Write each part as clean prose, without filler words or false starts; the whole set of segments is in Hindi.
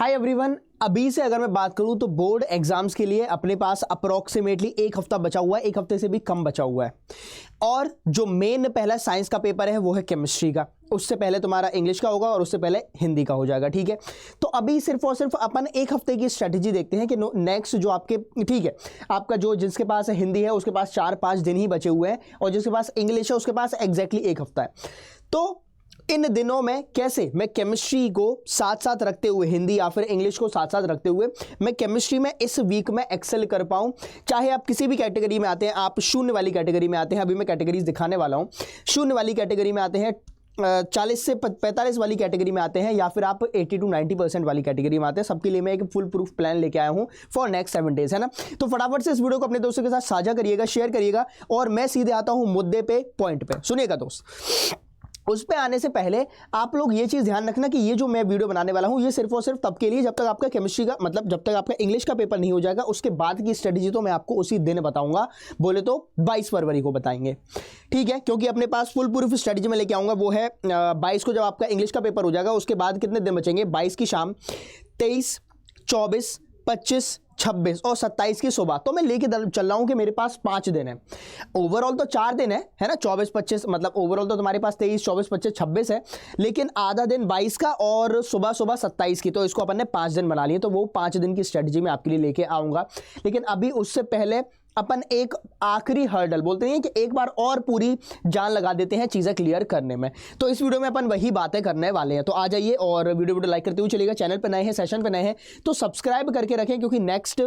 हाय एवरीवन, अभी से अगर मैं बात करूं तो बोर्ड एग्जाम्स के लिए अपने पास अप्रोक्सीमेटली एक हफ्ता बचा हुआ है, एक हफ्ते से भी कम बचा हुआ है। और जो मेन पहला साइंस का पेपर है वो है केमिस्ट्री का, उससे पहले तुम्हारा इंग्लिश का होगा और उससे पहले हिंदी का हो जाएगा। ठीक है, तो अभी सिर्फ और सिर्फ अपन एक हफ्ते की स्ट्रेटेजी देखते हैं कि नेक्स्ट जो आपके, ठीक है, आपका जो जिसके पास हिंदी है उसके पास 4-5 दिन ही बचे हुए हैं और जिसके पास इंग्लिश है उसके पास एग्जैक्टली एक हफ्ता है। तो इन दिनों में कैसे मैं केमिस्ट्री को साथ साथ रखते हुए, हिंदी या फिर इंग्लिश को साथ साथ रखते हुए मैं केमिस्ट्री में इस वीक में एक्सेल कर पाऊं। चाहे आप किसी भी कैटेगरी में आते हैं, आप शून्य वाली कैटेगरी में आते हैं, अभी मैं कैटेगरीज दिखाने वाला हूं। शून्य वाली कैटेगरी में आते हैं, 40 से 45 वाली कैटेगरी में आते हैं, या फिर आप 80 to 90% वाली कैटेगरी में आते हैं, सबके लिए मैं एक फुल प्रूफ प्लान लेके आया हूं फॉर नेक्स्ट 7 डेज, है ना। तो फटाफट से इस वीडियो को अपने दोस्तों के साथ साझा करिएगा, शेयर करिएगा और मैं सीधे आता हूं मुद्दे पे, पॉइंट पे। सुनिएगा दोस्त, उस पे आने से पहले आप लोग ये चीज़ ध्यान रखना कि ये जो मैं वीडियो बनाने वाला हूँ ये सिर्फ और सिर्फ तब के लिए जब तक आपका केमिस्ट्री का, मतलब जब तक आपका इंग्लिश का पेपर नहीं हो जाएगा। उसके बाद की स्ट्रेटेजी तो मैं आपको उसी दिन बताऊंगा, बोले तो 22 फरवरी को बताएंगे। ठीक है, क्योंकि अपने पास फुल प्रूफ स्ट्रेटेजी में लेके आऊंगा, वो है 22 को जब आपका इंग्लिश का पेपर हो जाएगा। उसके बाद कितने दिन बचेंगे? 22 की शाम, 23, 24, 25, 26 और 27 की सुबह। तो मैं लेके चल रहा हूं कि मेरे पास 5 दिन है। ओवरऑल तो 4 दिन है ना, 24, 25, मतलब ओवरऑल तो तुम्हारे पास 23, 24, 25, 26 है, लेकिन आधा दिन 22 का और सुबह सुबह 27 की, तो इसको अपन ने 5 दिन बना लिए। तो वो 5 दिन की स्ट्रेटजी मैं आपके लिए लेके आऊंगा। लेकिन अभी उससे पहले अपन एक आखिरी हर्डल, बोलते हैं कि एक बार और पूरी जान लगा देते हैं चीज़ें क्लियर करने में। तो इस वीडियो में अपन वही बातें करने वाले हैं। तो आ जाइए और वीडियो लाइक करते हुए चलिएगा। चैनल पर नए हैं, सेशन पर नए हैं तो सब्सक्राइब करके रखें, क्योंकि नेक्स्ट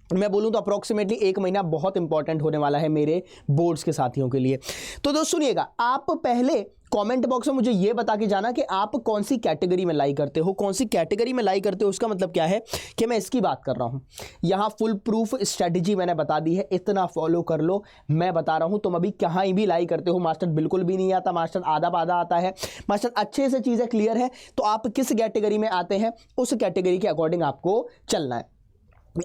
मैं बोलूं तो अप्रोक्सीमेटली 1 महीना बहुत इंपॉर्टेंट होने वाला है मेरे बोर्ड्स के साथियों के लिए। तो दोस्त सुनिएगा, आप पहले कमेंट बॉक्स में मुझे ये बता के जाना कि आप कौन सी कैटेगरी में लाइक करते हो, कौन सी कैटेगरी में लाइक करते हो। उसका मतलब क्या है कि मैं इसकी बात कर रहा हूं। यहां फुल प्रूफ स्ट्रेटजी मैंने बता दी है, इतना फॉलो कर लो। मैं बता रहा हूं, तुम अभी कहाँ भी लाइक करते हो, मास्टर बिल्कुल भी नहीं आता, मास्टर आधा पाधा आता है, मास्टर अच्छे से चीजें क्लियर है। तो आप किस कैटेगरी में आते हैं उस कैटेगरी के अकॉर्डिंग आपको चलना है।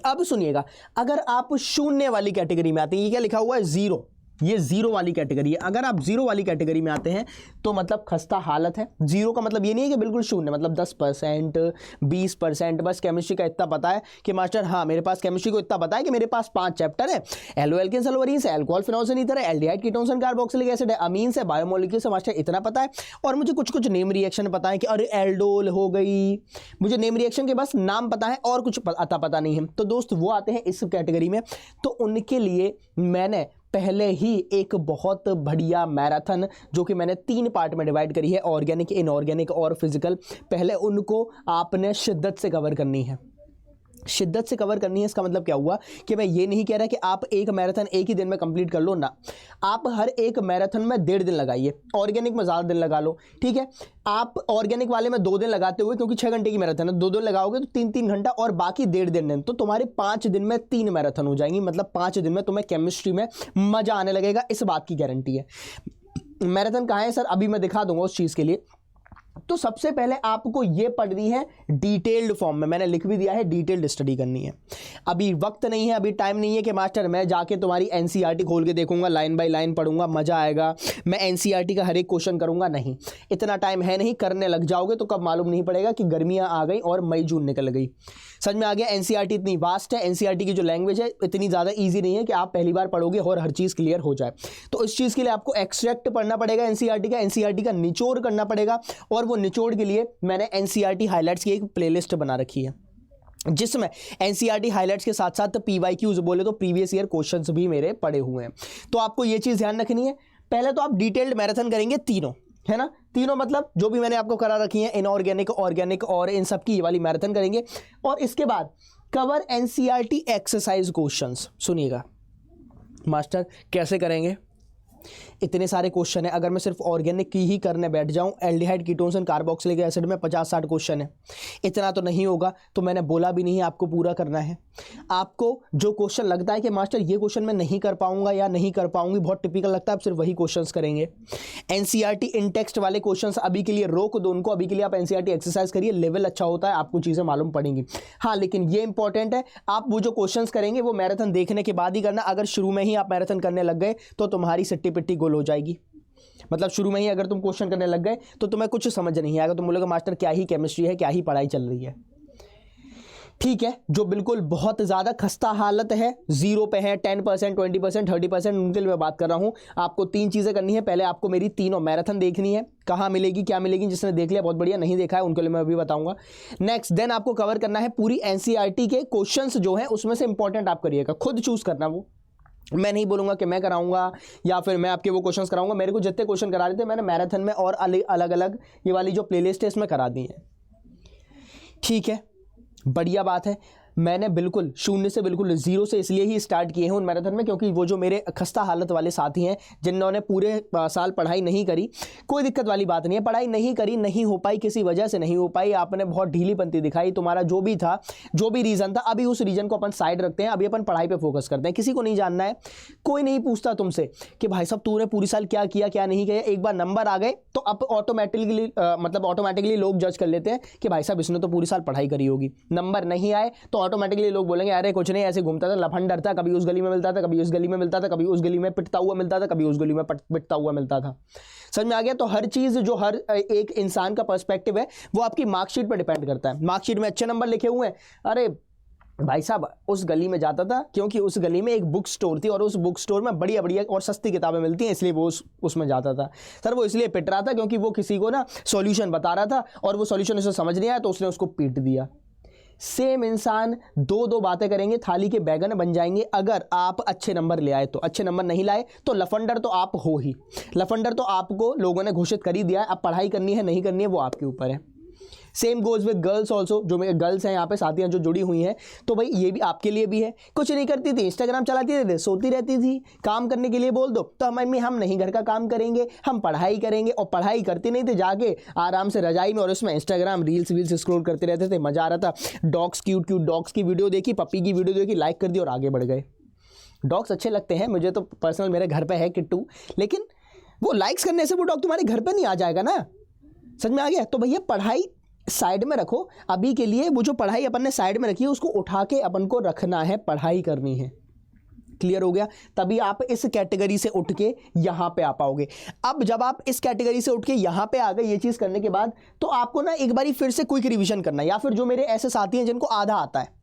अब सुनिएगा, अगर आप शून्य वाली कैटेगरी में आते हैं, ये क्या लिखा हुआ है? 0, ये 0 वाली कैटेगरी है। अगर आप 0 वाली कैटेगरी में आते हैं तो मतलब खस्ता हालत है। 0 का मतलब ये नहीं है कि बिल्कुल शून्य, मतलब 10%, 20%। बस केमिस्ट्री का इतना पता है कि मास्टर, हाँ मेरे पास केमिस्ट्री को इतना पता है कि मेरे पास 5 चैप्टर है, एल्डोएल्केन सल्फोनीस है, अल्कोहल फिनोल्स ईथर है, एल्डिहाइड कीटोन्स कार्बोक्सिलिक एसिड है, अमीन्स है, बायोमोलिक्यूल्स है, मास्टर इतना पता है। और मुझे कुछ कुछ नेम रिएक्शन पता है कि अरे एल्डोल हो गई, मुझे नेम रिएक्शन के बस नाम पता है और कुछ पता नहीं है। तो दोस्त वो आते हैं इस कैटेगरी में, तो उनके लिए मैंने पहले ही एक बहुत बढ़िया मैराथन, जो कि मैंने 3 पार्ट में डिवाइड करी है, ऑर्गेनिक, इनऑर्गेनिक और फिजिकल, पहले उनको आपने शिद्दत से कवर करनी है। शिद्दत से कवर करनी है। इसका मतलब क्या हुआ कि मैं ये नहीं कह रहा कि आप एक मैराथन एक ही दिन में कंप्लीट कर लो ना, आप हर एक मैराथन में 1.5 दिन लगाइए, ऑर्गेनिक में ज़्यादा दिन लगा लो। ठीक है, आप ऑर्गेनिक वाले में 2 दिन लगाते हुए, क्योंकि 6 घंटे की मैराथन है, 2 दिन लगाओगे तो 3-3 घंटा और बाकी 1.5 दिन, तो तुम्हारे 5 दिन में 3 मैराथन हो जाएंगी। मतलब 5 दिन में तुम्हें केमिस्ट्री में मजा आने लगेगा, इस बात की गारंटी है। मैराथन कहाँ है सर? अभी मैं दिखा दूंगा उस चीज़ के लिए। तो सबसे पहले आपको यह पढ़नी है डिटेल्ड फॉर्म में, मैंने लिख भी दिया है, डिटेल्ड स्टडी करनी है। अभी वक्त नहीं है, अभी टाइम नहीं है कि मास्टर मैं जाके तुम्हारी एनसीईआरटी खोल के देखूंगा, लाइन बाय लाइन पढ़ूंगा, मजा आएगा, मैं एनसीईआरटी का हर एक क्वेश्चन करूंगा। नहीं, इतना टाइम है नहीं। करने लग जाओगे तो कब मालूम नहीं पड़ेगा कि गर्मियां आ गई और मई जून निकल गई। समझ में आ गया? एनसीईआरटी इतनी वास्ट है, एनसीईआरटी की जो लैंग्वेज है इतनी ज़्यादा ईजी नहीं है कि आप पहली बार पढ़ोगे और हर चीज़ क्लियर हो जाए। तो इस चीज़ के लिए आपको एक्सट्रैक्ट पढ़ना पड़ेगा एनसीईआरटी का, एनसीईआरटी का निचोड़ करना पड़ेगा। और वो निचोड़ के लिए मैंने एनसीईआरटी हाइलाइट्स की एक प्लेलिस्ट बना रखी है, जिसमें एनसीईआरटी हाइलाइट्स के साथ साथ पीवाईक्यूज, बोले तो प्रीवियस ईयर क्वेश्चंस भी मेरे पड़े हुए हैं। तो आपको ये चीज़ ध्यान रखनी है। पहले तो आप डिटेल्ड मैराथन करेंगे तीनों, है ना, तीनों मतलब जो भी मैंने आपको करा रखी है, इनऑर्गेनिक, ऑर्गेनिक और इन सब की ये वाली मैराथन करेंगे। और इसके बाद कवर एनसीईआरटी एक्सरसाइज क्वेश्चंस। सुनिएगा मास्टर कैसे करेंगे, इतने सारे क्वेश्चन है। अगर मैं सिर्फ ऑर्गेनिक की ही करने बैठ जाऊं, aldehyde ketones and carboxylic acid में 50-60 क्वेश्चन है, इतना तो नहीं होगा। तो मैंने बोला भी नहीं है आपको पूरा करना है। आपको जो क्वेश्चन लगता है कि मास्टर ये क्वेश्चन मैं नहीं कर पाऊंगा या नहीं कर पाऊंगी, बहुत टिपिकल लगता है, आप सिर्फ वही क्वेश्चंस करेंगे। एनसीईआरटी इन टेक्स्ट वाले क्वेश्चंस अभी के लिए रोक दो उनको, अभी के लिए आप एनसीईआरटी एक्सरसाइज करिए, लेवल अच्छा होता है, आपको चीज़ें मालूम पड़ेंगी। हाँ, लेकिन ये इंपॉर्टेंट है, आप वो जो क्वेश्चंस करेंगे वो मैराथन देखने के बाद ही करना। अगर शुरू में ही आप मैराथन करने लग गए तो तुम्हारी सिट्टी पिट्टी गोल हो जाएगी। मतलब शुरू में ही अगर तुम क्वेश्चन करने लग गए तो तुम्हें कुछ समझ नहीं आएगा, तुम बोलोगे मास्टर क्या ही केमिस्ट्री है, क्या ही पढ़ाई चल रही है। ठीक है, जो बिल्कुल बहुत ज़्यादा खस्ता हालत है, 0 पे है, 10%, 20%, 30%, उनके लिए मैं बात कर रहा हूँ। आपको 3 चीज़ें करनी है। पहले आपको मेरी तीनों मैराथन देखनी है, कहाँ मिलेगी, क्या मिलेगी। जिसने देख लिया बहुत बढ़िया, नहीं देखा है उनके लिए मैं अभी बताऊंगा। नेक्स्ट देन आपको कवर करना है पूरी एनसीईआरटी के क्वेश्चंस जो हैं, उसमें से इंपॉर्टेंट आप करिएगा, खुद चूज करना। वो मैं नहीं बोलूंगा कि मैं कराऊंगा या फिर मैं आपके वो क्वेश्चंस कराऊंगा। मेरे को जितने क्वेश्चन करा रहे थे मैंने मैराथन में और अलग अलग ये वाली जो प्लेलिस्ट है इसमें करा दी है। ठीक है, बढ़िया बात है। मैंने बिल्कुल 0 से बिल्कुल 0 से इसलिए ही स्टार्ट किए हैं उन मैराथन में, क्योंकि वो जो मेरे खस्ता हालत वाले साथी हैं जिन्होंने पूरे साल पढ़ाई नहीं करी, कोई दिक्कत वाली बात नहीं है, पढ़ाई नहीं करी, नहीं हो पाई, किसी वजह से नहीं हो पाई, आपने बहुत ढीलीपंती दिखाई, तुम्हारा जो भी था, जो भी रीज़न था, अभी उस रीजन को अपन साइड रखते हैं, अभी अपन पढ़ाई पर फोकस करते हैं। किसी को नहीं जानना है, कोई नहीं पूछता तुमसे कि भाई साहब तूने पूरी साल क्या किया क्या नहीं किया। एक बार नंबर आ गए तो अब ऑटोमेटिकली लोग जज कर लेते हैं कि भाई साहब इसने तो पूरी साल पढ़ाई करी होगी। नंबर नहीं आए तो ऑटोमेटिकली लोग बोलेंगे अरे कुछ नहीं, ऐसे घूमता था, लफंडर था, कभी उस गली में मिलता था, कभी उस गली में मिलता था, कभी उस गली में पिटता हुआ मिलता था, कभी उस गली में पिटता हुआ मिलता था। समझ में आ गया? तो हर चीज जो हर एक इंसान का पर्सपेक्टिव है वो आपकी मार्कशीट पर डिपेंड करता है। मार्कशीट में अच्छे नंबर लिखे हुए हैं, अरे भाई साहब उस गली में जाता था क्योंकि उस गली में एक बुक स्टोर थी और उस बुक स्टोर में बढ़िया बढ़िया और सस्ती किताबें मिलती हैं, इसलिए वो उसमें जाता था। सर वो इसलिए पिट रहा था क्योंकि वो किसी को ना सॉल्यूशन बता रहा था और वो सॉल्यूशन उसे समझ नहीं आया तो उसने उसको पीट दिया। सेम इंसान दो बातें करेंगे, थाली के बैगन बन जाएंगे। अगर आप अच्छे नंबर ले आए तो, अच्छे नंबर नहीं लाए तो लफंडर तो आप हो ही। लफंडर तो आपको लोगों ने घोषित कर ही दिया है। अब पढ़ाई करनी है नहीं करनी है वो आपके ऊपर है। Same goes with girls also, जो मेरे गर्ल्स हैं यहाँ पे साथियाँ जो जुड़ी हुई हैं, तो भाई ये भी आपके लिए भी है। कुछ नहीं करती थी, इंस्टाग्राम चलाती थी, सोती रहती थी, काम करने के लिए बोल दो तो मम्मी हम नहीं घर का काम करेंगे, हम पढ़ाई करेंगे। और पढ़ाई करती नहीं थे, जाके आराम से रजाई में और उसमें इंस्टाग्राम रील्स स्क्रॉल करते रहते थे। मजा आ रहा था। डॉग्स क्यूट डॉग्स की वीडियो देखी, पप्पी की वीडियो देखी, लाइक कर दी और आगे बढ़ गए। डॉग्स अच्छे लगते हैं मुझे तो पर्सनल, मेरे घर पे है किट्टू, लेकिन वो लाइक्स करने से वो डॉग तुम्हारे घर पे नहीं आ जाएगा ना। समझ में आ गया? तो भैया पढ़ाई साइड में रखो अभी के लिए। वो जो पढ़ाई अपन ने साइड में रखी है उसको उठा के अपन को रखना है, पढ़ाई करनी है। क्लियर हो गया? तभी आप इस कैटेगरी से उठ के यहां पे आ पाओगे। अब जब आप इस कैटेगरी से उठ के यहां पे आ गए ये चीज करने के बाद, तो आपको ना एक बारी फिर से क्विक रिवीजन करना है। या फिर जो मेरे ऐसे साथी हैं जिनको आधा आता है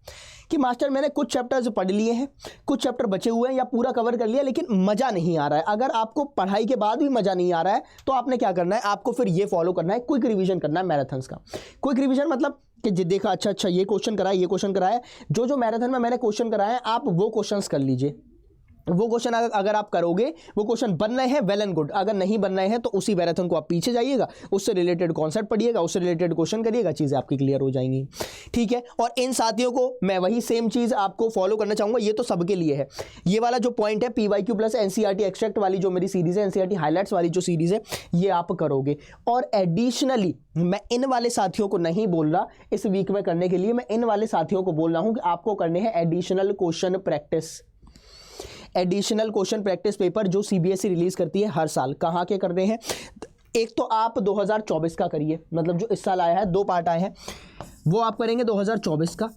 कि मास्टर मैंने कुछ चैप्टर्स पढ़ लिए हैं, कुछ चैप्टर बचे हुए हैं या पूरा कवर कर लिया, लेकिन मजा नहीं आ रहा है। अगर आपको पढ़ाई के बाद भी मजा नहीं आ रहा है तो आपने क्या करना है, आपको फिर ये फॉलो करना है, क्विक रिवीजन करना है मैराथन्स का। क्विक रिवीजन मतलब कि देखा अच्छा ये क्वेश्चन कराया, ये क्वेश्चन कराया, जो मैराथन में मैंने क्वेश्चन कराए हैं आप वो क्वेश्चंस कर लीजिए। वो क्वेश्चन अगर आप करोगे, वो क्वेश्चन बन रहे हैं वेल एंड गुड, अगर नहीं बन रहे हैं तो उसी मैराथन को आप पीछे जाइएगा, उससे रिलेटेड कॉन्सेप्ट पढ़िएगा, उससे रिलेटेड क्वेश्चन करिएगा, चीज़ें आपकी क्लियर हो जाएंगी। ठीक है? और इन साथियों को मैं वही सेम चीज़ आपको फॉलो करना चाहूँगा। ये तो सबके लिए है। ये वाला जो पॉइंट है PYQ प्लस NCERT एक्सट्रैक्ट वाली जो मेरी सीरीज़ है, NCERT हाईलाइट्स वाली जो सीरीज़ है, ये आप करोगे। और एडिशनली मैं इन वाले साथियों को नहीं बोल रहा इस वीक में करने के लिए, मैं इन वाले साथियों को बोल रहा हूँ कि आपको करने हैं additional question practice. Additional question practice paper जो CBSE रिलीज करती है हर साल। कहाँ के करने हैं? एक तो आप 2024 का करिए, मतलब जो इस साल आया है, 2 पार्ट आए हैं, वो आप करेंगे 2024 का।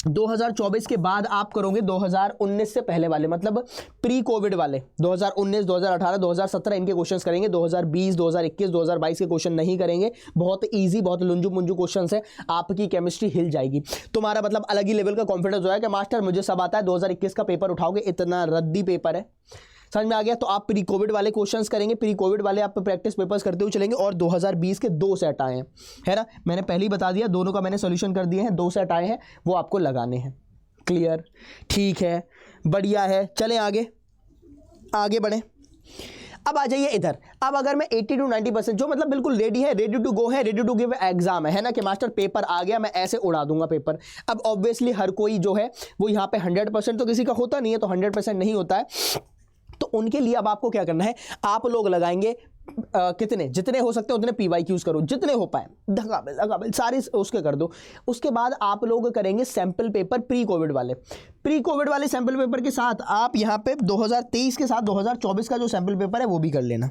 2024 के बाद आप करोगे 2019 से पहले वाले, मतलब प्री कोविड वाले। 2019, 2018, 2017 इनके क्वेश्चंस करेंगे। 2020, 2021, 2022 के क्वेश्चन नहीं करेंगे। बहुत इजी, बहुत लुंजू मुंजू क्वेश्चंस है, आपकी केमिस्ट्री हिल जाएगी। तुम्हारा मतलब अलग ही लेवल का कॉन्फिडेंस हो जाएगा कि मास्टर मुझे सब आता है। 2021 का पेपर उठाओगे, इतना रद्दी पेपर है। समझ में आ गया? तो आप प्री कोविड वाले क्वेश्चंस करेंगे, प्री कोविड वाले आप प्रैक्टिस पेपर्स करते हुए चलेंगे। और 2020 के 2 सेट आए हैं, है ना, मैंने पहले ही बता दिया, दोनों का मैंने सॉल्यूशन कर दिए हैं। 2 सेट आए हैं, वो आपको लगाने हैं। क्लियर? ठीक है, बढ़िया है। चलें आगे बढ़ें। अब आ जाइए इधर। अब अगर मैं 80 to 90% जो मतलब बिल्कुल रेडी है, रेडी टू गो है, रेडी टू गिव एग्जाम है ना, कि मास्टर पेपर आ गया, मैं ऐसे उड़ा दूंगा पेपर। अब ऑब्वियसली हर कोई जो है वो यहाँ पे 100% तो किसी का होता नहीं है, तो 100% नहीं होता है। तो उनके लिए अब आपको क्या करना है, आप लोग लगाएंगे कितने, जितने हो सकते हैं उतने PYQs करो, जितने हो पाए, धगाबेल सारे उसके कर दो। उसके बाद आप लोग करेंगे सैंपल पेपर प्री कोविड वाले सैंपल पेपर के साथ आप यहाँ पे 2023 के साथ 2024 का जो सैंपल पेपर है वो भी कर लेना।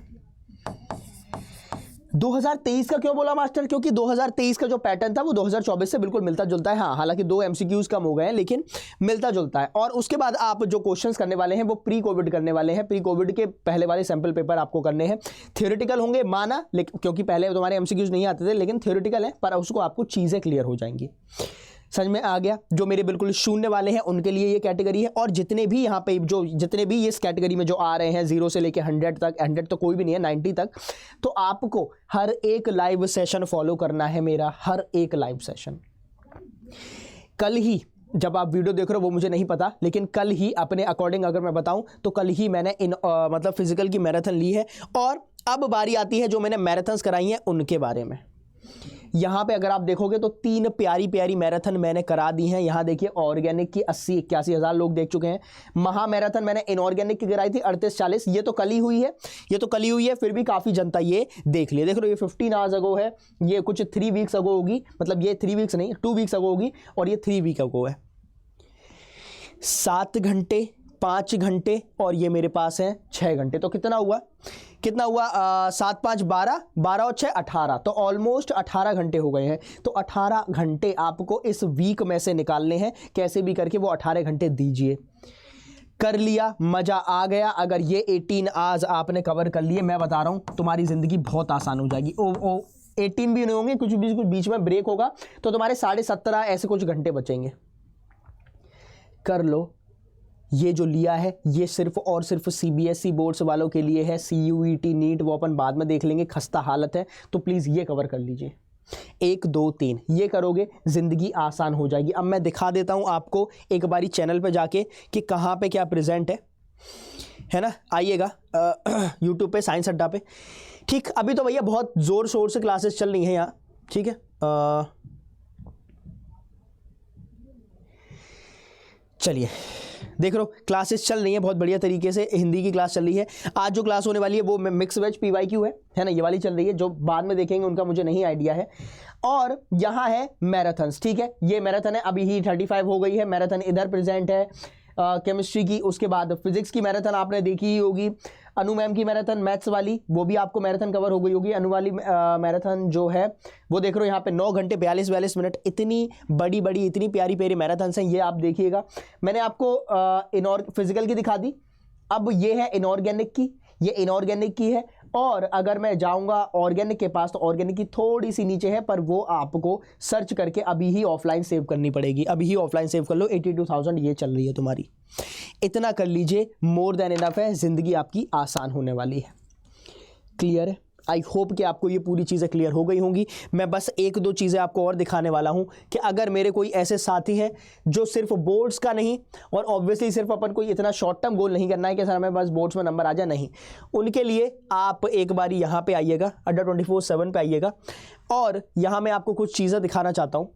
2023 का क्यों बोला मास्टर? क्योंकि 2023 का जो पैटर्न था वो 2024 से बिल्कुल मिलता जुलता है। हाँ, हालांकि 2 MCQs कम हो गए हैं, लेकिन मिलता जुलता है। और उसके बाद आप जो क्वेश्चंस करने वाले हैं वो प्री कोविड करने वाले हैं। प्री कोविड के पहले वाले सैंपल पेपर आपको करने हैं। थ्योरेटिकल होंगे माना, लेकिन क्योंकि पहले तुम्हारे MCQs नहीं आते थे, लेकिन थ्योरेटिकल है, पर उसको आपको चीज़ें क्लियर हो जाएंगी। समझ में आ गया। जो मेरे बिल्कुल शून्य वाले हैं उनके लिए ये कैटेगरी है, और जितने भी यहाँ पे जितने भी इस कैटेगरी में जो आ रहे हैं 0 से लेके 100 तक, 100 तो कोई भी नहीं है, 90 तक, तो आपको हर एक लाइव सेशन फॉलो करना है मेरा, हर एक लाइव सेशन। कल ही जब आप वीडियो देख रहे हो वो मुझे नहीं पता, लेकिन कल ही अपने अकॉर्डिंग अगर मैं बताऊं तो कल ही मैंने मतलब फिजिकल की मैराथन ली है, और अब बारी आती है जो मैंने मैराथन्स कराई हैं उनके बारे में। यहाँ पे अगर आप देखोगे तो 3 प्यारी प्यारी मैराथन मैंने करा दी हैं। यहाँ देखिए ऑर्गेनिक की 80-81 हज़ार लोग देख चुके हैं। महा मैराथन मैंने इनऑर्गेनिक की कराई थी 38-40, ये तो कल ही हुई है, ये तो कल ही हुई है, फिर भी काफ़ी जनता ये देख लिया। देख लो ये 15 आवर्स अगो है, ये कुछ 3 वीक्स अगो होगी, मतलब ये 3 वीक्स नहीं 2 वीक्स अगो होगी, और ये 3 वीक अगो है। 7 घंटे, 5 घंटे, और ये मेरे पास है 6 घंटे। तो कितना हुआ 7 5 12, 12 और 6 18, तो ऑलमोस्ट 18 घंटे हो गए हैं। तो 18 घंटे आपको इस वीक में से निकालने हैं, कैसे भी करके वो 18 घंटे दीजिए। कर लिया, मजा आ गया। अगर ये 18 आवर्स आपने कवर कर लिए, मैं बता रहा हूं तुम्हारी जिंदगी बहुत आसान हो जाएगी। 18 भी नहीं होंगे, कुछ बीच में ब्रेक होगा तो तुम्हारे 17.5 ऐसे कुछ घंटे बचेंगे। कर लो। ये जो लिया है ये सिर्फ और सिर्फ सीबीएसई बोर्ड्स वालों के लिए है। सीयूईटी नीट वो अपन बाद में देख लेंगे, खस्ता हालत है, तो प्लीज़ ये कवर कर लीजिए। 1 2 3 ये करोगे, ज़िंदगी आसान हो जाएगी। अब मैं दिखा देता हूँ आपको एक बारी चैनल पे जाके कि कहाँ पे क्या प्रेजेंट है ना। आइएगा यूट्यूब पे साइंस अड्डा पे। ठीक, अभी तो भैया बहुत ज़ोर शोर से क्लासेस चल रही हैं यहाँ, ठीक है। चलिए देख लो क्लासेस चल रही है बहुत बढ़िया तरीके से। हिंदी की क्लास चल रही है। आज जो क्लास होने वाली है वो मिक्स वेज PYQ है ना, ये वाली चल रही है। जो बाद में देखेंगे उनका मुझे नहीं आइडिया है। और यहाँ है मैराथन्स, ठीक है। ये मैराथन है, अभी ही 35 हो गई है मैराथन, इधर प्रेजेंट है केमिस्ट्री की। उसके बाद फिजिक्स की मैराथन आपने देखी ही होगी। अनु मैम की मैराथन मैथ्स वाली, वो भी आपको मैराथन कवर हो गई होगी। अनु वाली मैराथन जो है वो देख रहे हो यहाँ पे 9 घंटे 42 मिनट। इतनी बड़ी बड़ी इतनी प्यारी प्यारी मैराथन्स हैं, ये आप देखिएगा। मैंने आपको फिजिकल की दिखा दी, अब ये है इनऑर्गेनिक की, ये इनऑर्गेनिक की है। और अगर मैं जाऊंगा ऑर्गेनिक के पास तो ऑर्गेनिक की थोड़ी सी नीचे है, पर वो आपको सर्च करके अभी ही ऑफलाइन सेव करनी पड़ेगी। अभी ही ऑफलाइन सेव कर लो। 82,000 ये चल रही है तुम्हारी। इतना कर लीजिए, मोर देन इनफ है। जिंदगी आपकी आसान होने वाली है। क्लियर है? आई होप कि आपको ये पूरी चीज़ें क्लियर हो गई होंगी। मैं बस 1-2 चीज़ें आपको और दिखाने वाला हूं कि अगर मेरे कोई ऐसे साथी हैं जो सिर्फ बोर्ड्स का नहीं, और ऑब्वियसली सिर्फ अपन कोई इतना शॉर्ट टर्म गोल नहीं करना है कि सर हमें बस बोर्ड्स में नंबर आ जाए, नहीं। उनके लिए आप एक बारी यहाँ पे आइएगा, अड्डा 24/7 पे आइएगा, और यहाँ मैं आपको कुछ चीज़ें दिखाना चाहता हूँ।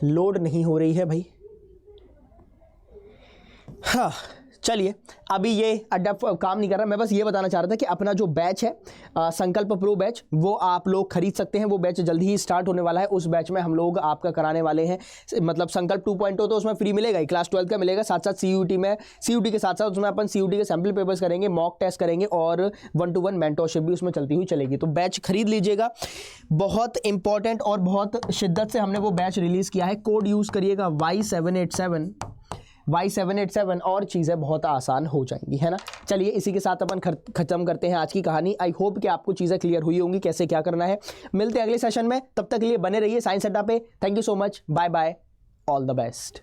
लोड नहीं हो रही है भाई। हाँ चलिए, अभी ये अड्डा काम नहीं कर रहा। मैं बस ये बताना चाह रहा था कि अपना जो बैच है संकल्प प्रो बैच, वो आप लोग खरीद सकते हैं। वो बैच जल्दी ही स्टार्ट होने वाला है। उस बैच में हम लोग आपका कराने वाले हैं, मतलब संकल्प 2.0 तो उसमें फ्री मिलेगा ही, क्लास 12 का मिलेगा। साथ साथ CUT के साथ साथ उसमें अपन CUT के सैम्पल पेपर्स करेंगे, मॉक टेस्ट करेंगे, और 1-to-1 मेंटरशिप भी उसमें चलती हुई चलेगी। तो बैच खरीद लीजिएगा, बहुत इंपॉर्टेंट और बहुत शिद्दत से हमने वो बैच रिलीज़ किया है। कोड यूज़ करिएगा Y787 और चीज़ें बहुत आसान हो जाएंगी, है ना। चलिए इसी के साथ अपन खत्म करते हैं आज की कहानी। आई होप कि आपको चीज़ें क्लियर हुई होंगी कैसे क्या करना है। मिलते हैं अगले सेशन में, तब तक के लिए बने रहिए साइंस अड्डा पे। Thank you so much, bye bye, all the best.